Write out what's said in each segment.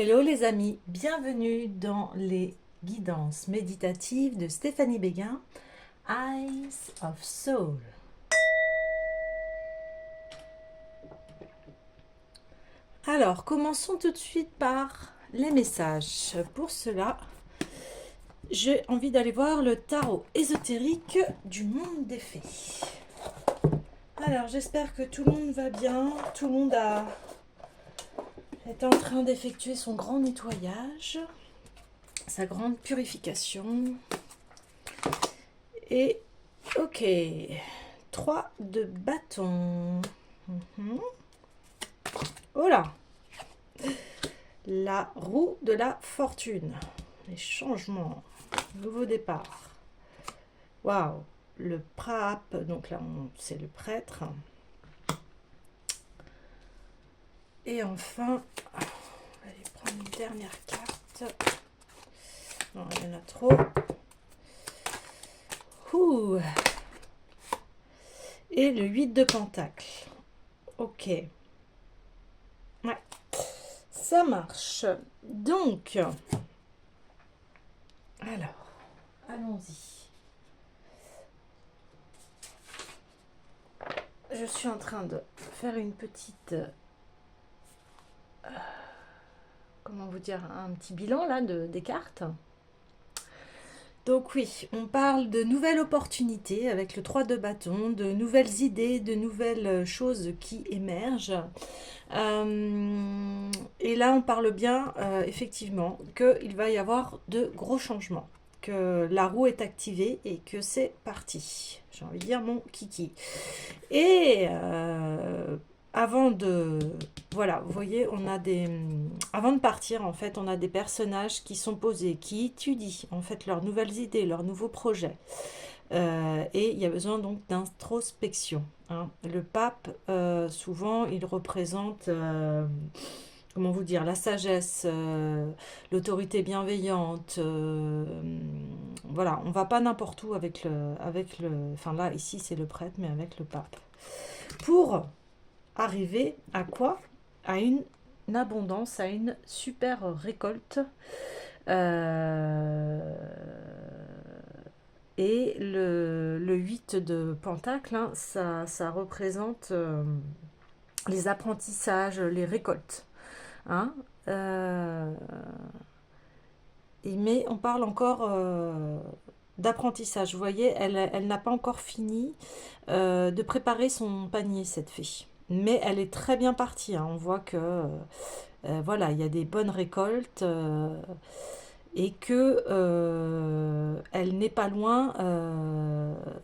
Hello les amis, bienvenue dans les guidances méditatives de Stéphanie Béguin, Eyes of Soul. Alors, commençons tout de suite par les messages. Pour cela, j'ai envie d'aller voir le tarot ésotérique du monde des fées. Alors, j'espère que tout le monde va bien, tout le monde est en train d'effectuer son grand nettoyage, sa grande purification. Et ok, 3 de bâton. Oh là, la roue de la fortune, les changements, nouveau départ. Waouh, le pape, donc là c'est le prêtre. Et enfin, on va aller prendre une dernière carte. Non, il y en a trop. Ouh. Et le 8 de pentacle. Ok. Ouais. Ça marche. Donc, alors, allons-y. Je suis en train de faire une petite... comment vous dire, un petit bilan là des cartes. Donc oui, on parle de nouvelles opportunités avec le 3 de bâton, de nouvelles idées, de nouvelles choses qui émergent. Et là, on parle bien, effectivement, qu'il va y avoir de gros changements, que la roue est activée et que c'est parti. J'ai envie de dire mon kiki. Et avant de... Voilà, vous voyez, on a des... Avant de partir, en fait, on a des personnages qui sont posés, qui étudient, en fait, leurs nouvelles idées, leurs nouveaux projets. Et il y a besoin, donc, d'introspection. Hein. Le pape, souvent, il représente... comment vous dire, la sagesse, l'autorité bienveillante, voilà, on va pas n'importe où avec enfin là, ici c'est le prêtre, mais avec le pape. Pour arriver à quoi? À une abondance, à une super récolte. Et le 8 de Pentacle, hein, ça représente les apprentissages, les récoltes. Hein, mais on parle encore d'apprentissage. Vous voyez, elle n'a pas encore fini de préparer son panier, cette fée. Mais elle est très bien partie. Hein. On voit que voilà, il y a des bonnes récoltes et que elle n'est pas loin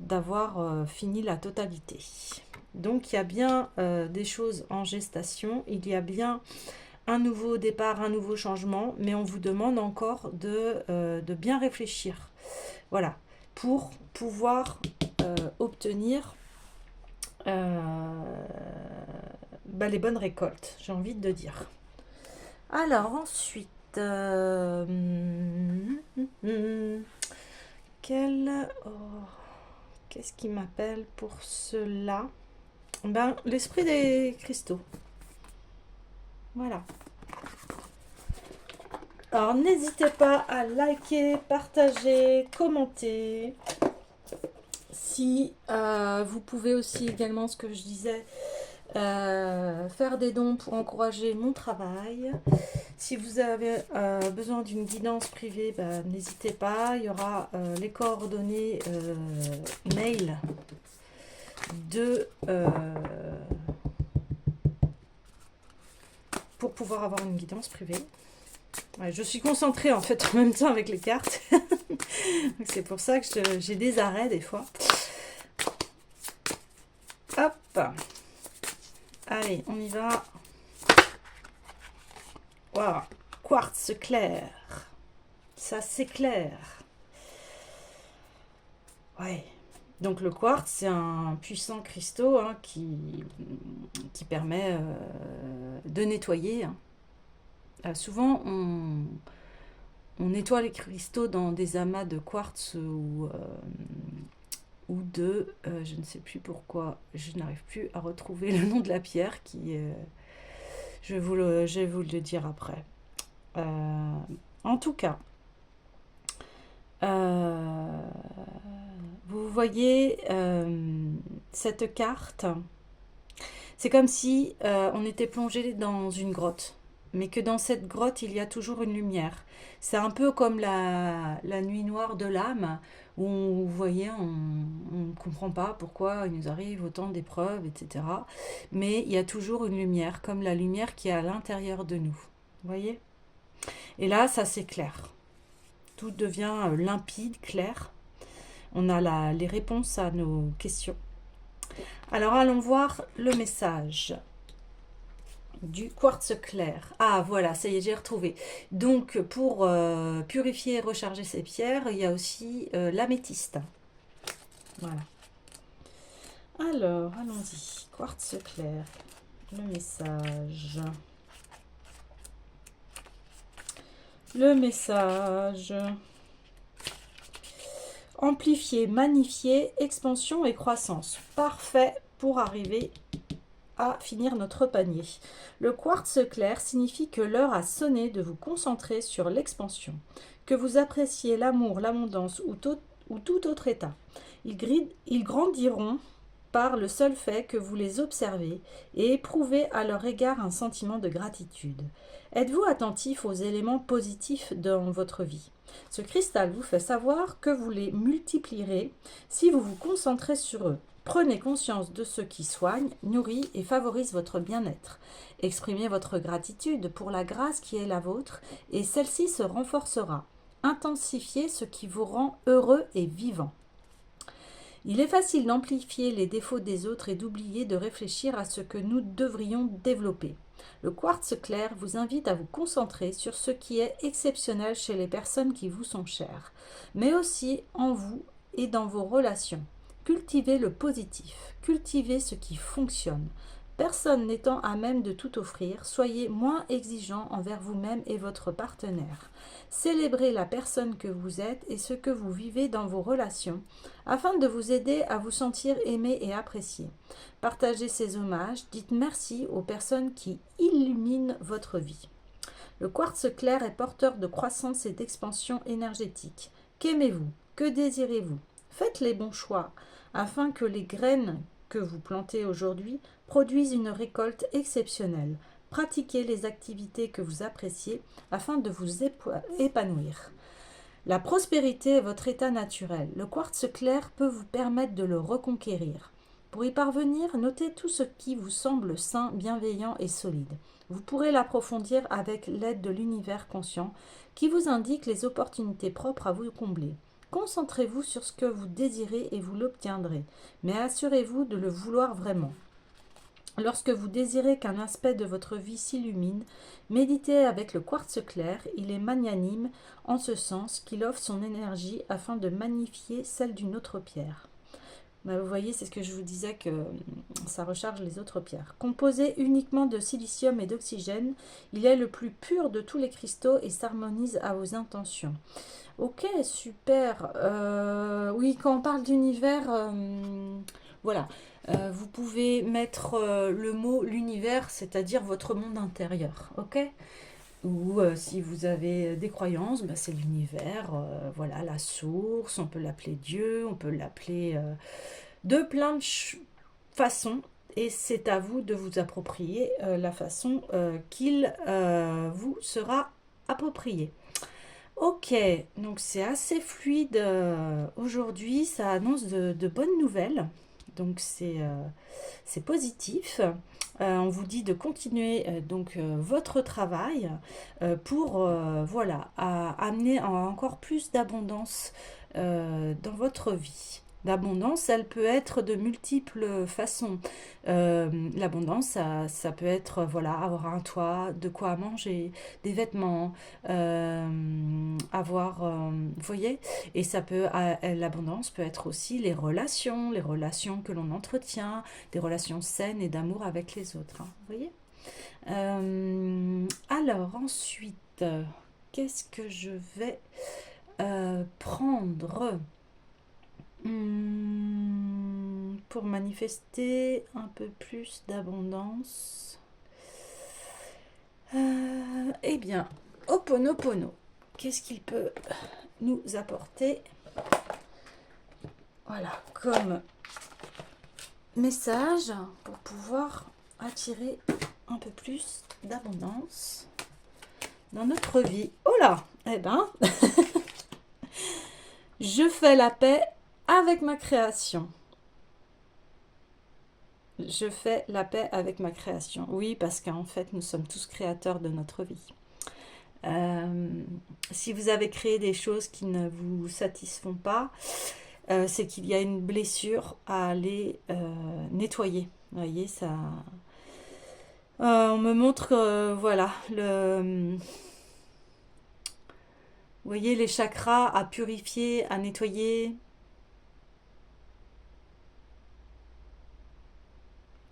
d'avoir fini la totalité. Donc il y a bien des choses en gestation. Il y a bien un nouveau départ, un nouveau changement, mais on vous demande encore de bien réfléchir. Voilà, pour pouvoir obtenir les bonnes récoltes, j'ai envie de dire. Alors ensuite, qu'est-ce qui m'appelle pour cela? L'esprit des cristaux. Voilà. Alors n'hésitez pas à liker, partager, commenter. Si vous pouvez aussi également, ce que je disais, faire des dons pour encourager mon travail. Si vous avez besoin d'une guidance privée, n'hésitez pas. Il y aura les coordonnées mail de... pour pouvoir avoir une guidance privée. Ouais, je suis concentrée en fait en même temps avec les cartes. C'est pour ça que j'ai des arrêts des fois. Hop. Allez, on y va. Waouh. Quartz clair. Ça s'éclaire. Ouais. Donc le quartz, c'est un puissant cristaux hein, qui permet de nettoyer. Hein. Souvent, on nettoie les cristaux dans des amas de quartz ou de... je ne sais plus pourquoi, je n'arrive plus à retrouver le nom de la pierre qui... je vais vous le dire après. En tout cas, vous voyez cette carte, c'est comme si on était plongé dans une grotte, mais que dans cette grotte, il y a toujours une lumière. C'est un peu comme la nuit noire de l'âme, où vous voyez, on ne comprend pas pourquoi il nous arrive autant d'épreuves, etc. Mais il y a toujours une lumière, comme la lumière qui est à l'intérieur de nous. Vous voyez? Et là, ça s'éclaire. Tout devient limpide, clair. On a les réponses à nos questions. Alors allons voir le message du quartz clair. Ah voilà, ça y est, j'ai retrouvé. Donc pour purifier et recharger ces pierres, il y a aussi l'améthyste. Voilà. Alors, allons-y. Quartz clair. Le message. Le message. Amplifier, magnifier, expansion et croissance. Parfait pour arriver à finir notre panier. Le quartz clair signifie que l'heure a sonné de vous concentrer sur l'expansion, que vous appréciez l'amour, l'abondance ou tout autre état. Ils grandiront par le seul fait que vous les observez et éprouvez à leur égard un sentiment de gratitude. Êtes-vous attentif aux éléments positifs dans votre vie? Ce cristal vous fait savoir que vous les multiplierez si vous vous concentrez sur eux. Prenez conscience de ce qui soigne, nourrit et favorise votre bien-être. Exprimez votre gratitude pour la grâce qui est la vôtre et celle-ci se renforcera. Intensifiez ce qui vous rend heureux et vivant. Il est facile d'amplifier les défauts des autres et d'oublier de réfléchir à ce que nous devrions développer. Le quartz clair vous invite à vous concentrer sur ce qui est exceptionnel chez les personnes qui vous sont chères, mais aussi en vous et dans vos relations. Cultivez le positif, cultivez ce qui fonctionne. Personne n'étant à même de tout offrir, soyez moins exigeant envers vous-même et votre partenaire. Célébrez la personne que vous êtes et ce que vous vivez dans vos relations, afin de vous aider à vous sentir aimé et apprécié. Partagez ces hommages, dites merci aux personnes qui illuminent votre vie. Le quartz clair est porteur de croissance et d'expansion énergétique. Qu'aimez-vous? Que désirez-vous? Faites les bons choix afin que les graines que vous plantez aujourd'hui produisent une récolte exceptionnelle. Pratiquez les activités que vous appréciez afin de vous épanouir. La prospérité est votre état naturel. Le quartz clair peut vous permettre de le reconquérir. Pour y parvenir, notez tout ce qui vous semble sain, bienveillant et solide. Vous pourrez l'approfondir avec l'aide de l'univers conscient qui vous indique les opportunités propres à vous combler. Concentrez-vous sur ce que vous désirez et vous l'obtiendrez, mais assurez-vous de le vouloir vraiment. Lorsque vous désirez qu'un aspect de votre vie s'illumine, méditez avec le quartz clair. Il est magnanime en ce sens qu'il offre son énergie afin de magnifier celle d'une autre pierre. Vous voyez, c'est ce que je vous disais, que ça recharge les autres pierres. Composé uniquement de silicium et d'oxygène, il est le plus pur de tous les cristaux et s'harmonise à vos intentions. Ok, super. Oui, quand on parle d'univers, voilà. Vous pouvez mettre le mot l'univers, c'est-à-dire votre monde intérieur, ok? Ou si vous avez des croyances, bah, c'est l'univers, voilà, la source, on peut l'appeler Dieu, on peut l'appeler de plein de façons, et c'est à vous de vous approprier la façon qu'il vous sera approprié. Ok, donc c'est assez fluide aujourd'hui, ça annonce de bonnes nouvelles, donc c'est positif. On vous dit de continuer votre travail pour voilà, amener encore plus d'abondance dans votre vie. L'abondance, elle peut être de multiples façons. L'abondance, ça peut être voilà, avoir un toit, de quoi manger, des vêtements, avoir, vous voyez, et ça peut, l'abondance peut être aussi les relations que l'on entretient, des relations saines et d'amour avec les autres, hein, vous voyez. Alors ensuite, qu'est-ce que je vais prendre pour manifester un peu plus d'abondance? Eh bien, Ho'oponopono. Qu'est-ce qu'il peut nous apporter? Voilà, comme message pour pouvoir attirer un peu plus d'abondance dans notre vie. Oh là, eh ben, je fais la paix avec ma création. Je fais la paix avec ma création. Oui, parce qu'en fait, nous sommes tous créateurs de notre vie. Si vous avez créé des choses qui ne vous satisfont pas, c'est qu'il y a une blessure à aller nettoyer. Vous voyez, ça... on me montre, voilà, vous voyez les chakras à purifier, à nettoyer,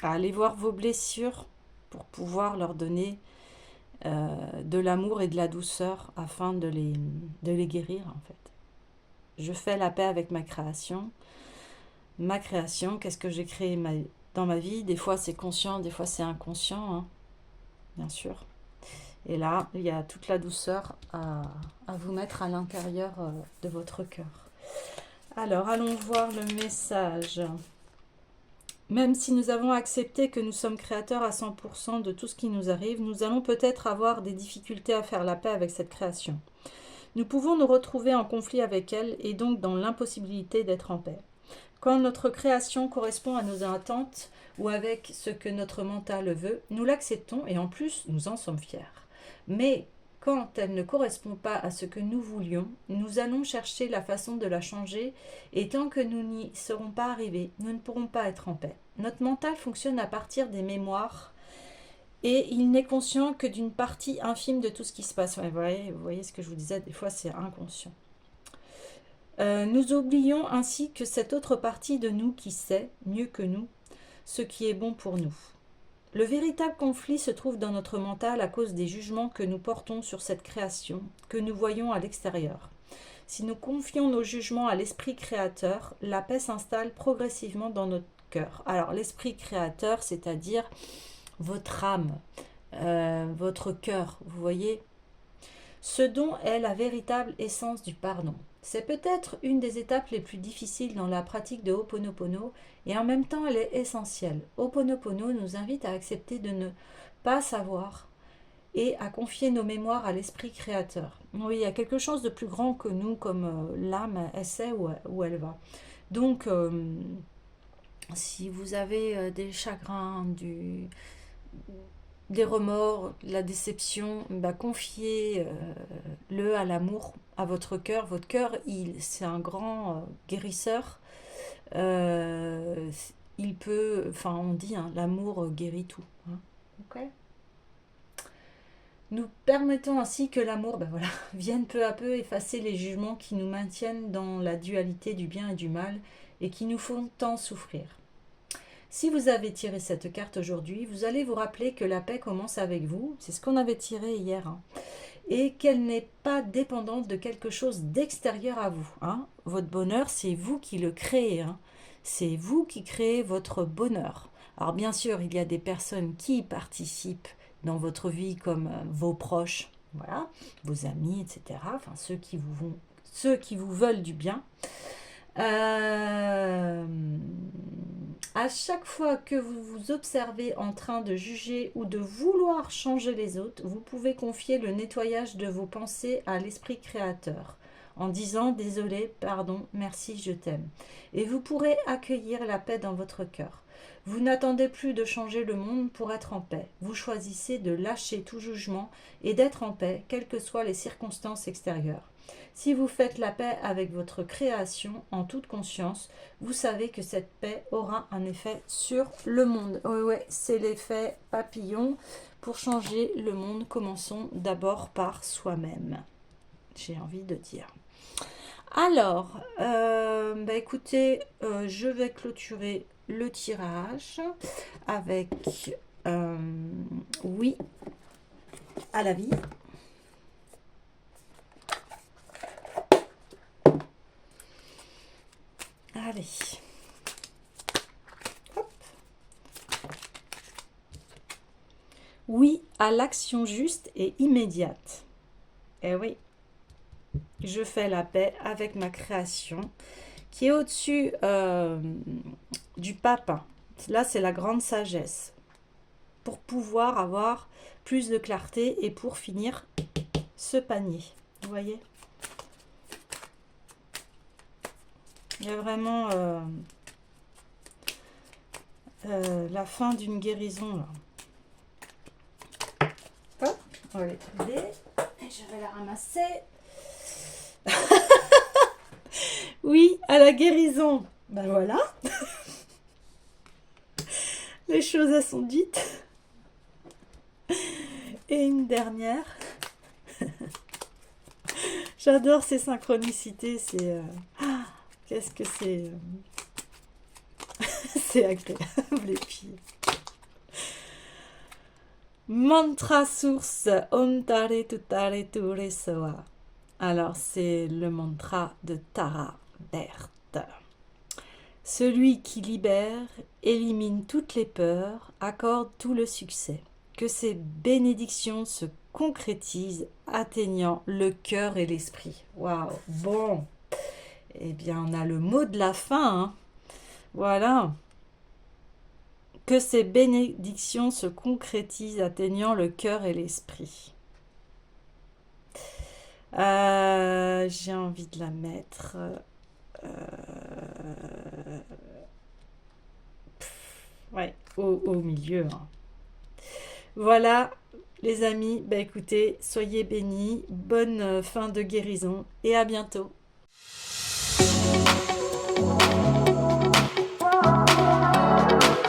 à aller voir vos blessures pour pouvoir leur donner de l'amour et de la douceur afin de les guérir en fait. Je fais la paix avec ma création. Ma création, qu'est-ce que j'ai créé dans ma vie? Des fois c'est conscient, des fois c'est inconscient, hein, bien sûr. Et là, il y a toute la douceur à vous mettre à l'intérieur de votre cœur. Alors, allons voir le message. Même si nous avons accepté que nous sommes créateurs à 100% de tout ce qui nous arrive, nous allons peut-être avoir des difficultés à faire la paix avec cette création. Nous pouvons nous retrouver en conflit avec elle et donc dans l'impossibilité d'être en paix. Quand notre création correspond à nos attentes ou avec ce que notre mental veut, nous l'acceptons et en plus, nous en sommes fiers. Mais quand elle ne correspond pas à ce que nous voulions, nous allons chercher la façon de la changer et tant que nous n'y serons pas arrivés, nous ne pourrons pas être en paix. Notre mental fonctionne à partir des mémoires et il n'est conscient que d'une partie infime de tout ce qui se passe. Ouais, vous voyez ce que je vous disais, des fois c'est inconscient. Nous oublions ainsi que cette autre partie de nous qui sait, mieux que nous, ce qui est bon pour nous. Le véritable conflit se trouve dans notre mental à cause des jugements que nous portons sur cette création, que nous voyons à l'extérieur. Si nous confions nos jugements à l'esprit créateur, la paix s'installe progressivement dans notre cœur. Alors l'esprit créateur, c'est-à-dire votre âme, votre cœur, vous voyez, ce dont est la véritable essence du pardon. C'est peut-être une des étapes les plus difficiles dans la pratique de Ho'oponopono et en même temps elle est essentielle. Ho'oponopono nous invite à accepter de ne pas savoir et à confier nos mémoires à l'esprit créateur. Oui, il y a quelque chose de plus grand que nous, comme l'âme, elle sait où elle va. Donc, si vous avez des chagrins, des remords, la déception, bah, confiez-le à l'amour, à votre cœur. Votre cœur, c'est un grand guérisseur. Il peut, enfin on dit, hein, l'amour guérit tout. Hein. Ok. Nous permettons ainsi que l'amour voilà, vienne peu à peu effacer les jugements qui nous maintiennent dans la dualité du bien et du mal et qui nous font tant souffrir. Si vous avez tiré cette carte aujourd'hui, vous allez vous rappeler que la paix commence avec vous, c'est ce qu'on avait tiré hier, hein, et qu'elle n'est pas dépendante de quelque chose d'extérieur à vous. Hein. Votre bonheur, c'est vous qui le créez, hein. C'est vous qui créez votre bonheur. Alors bien sûr, il y a des personnes qui participent dans votre vie comme vos proches, voilà, vos amis, etc. Enfin, ceux qui vous veulent du bien. À chaque fois que vous vous observez en train de juger ou de vouloir changer les autres, vous pouvez confier le nettoyage de vos pensées à l'esprit créateur en disant désolé, pardon, merci, je t'aime. Et vous pourrez accueillir la paix dans votre cœur. Vous n'attendez plus de changer le monde pour être en paix. Vous choisissez de lâcher tout jugement et d'être en paix, quelles que soient les circonstances extérieures. Si vous faites la paix avec votre création en toute conscience, vous savez que cette paix aura un effet sur le monde. Ouais, c'est l'effet papillon. Pour changer le monde, commençons d'abord par soi-même. J'ai envie de dire. Alors, écoutez, je vais clôturer le tirage avec oui à la vie. Allez. Hop. Oui à l'action juste et immédiate. Et oui, je fais la paix avec ma création qui est au-dessus du pape. Là, c'est la grande sagesse. Pour pouvoir avoir plus de clarté et pour finir ce panier. Vous voyez? Il y a vraiment la fin d'une guérison là. Hop, on va les trouver. Et je vais la ramasser. Oui, à la guérison. Ben voilà. Les choses elles sont dites. Et une dernière. J'adore ces synchronicités. C'est qu'est-ce que c'est c'est agréable et puis mantra source Om Tare Tutare Ture Soa. Alors c'est le mantra de Tara Berthe. Celui qui libère, élimine toutes les peurs, accorde tout le succès. Que ces bénédictions se concrétisent, atteignant le cœur et l'esprit. Waouh, bon. Eh bien, on a le mot de la fin. Hein. Voilà. Que ces bénédictions se concrétisent, atteignant le cœur et l'esprit. J'ai envie de la mettre... ouais, au milieu. Hein. Voilà, les amis. Bah écoutez, soyez bénis. Bonne fin de guérison et à bientôt.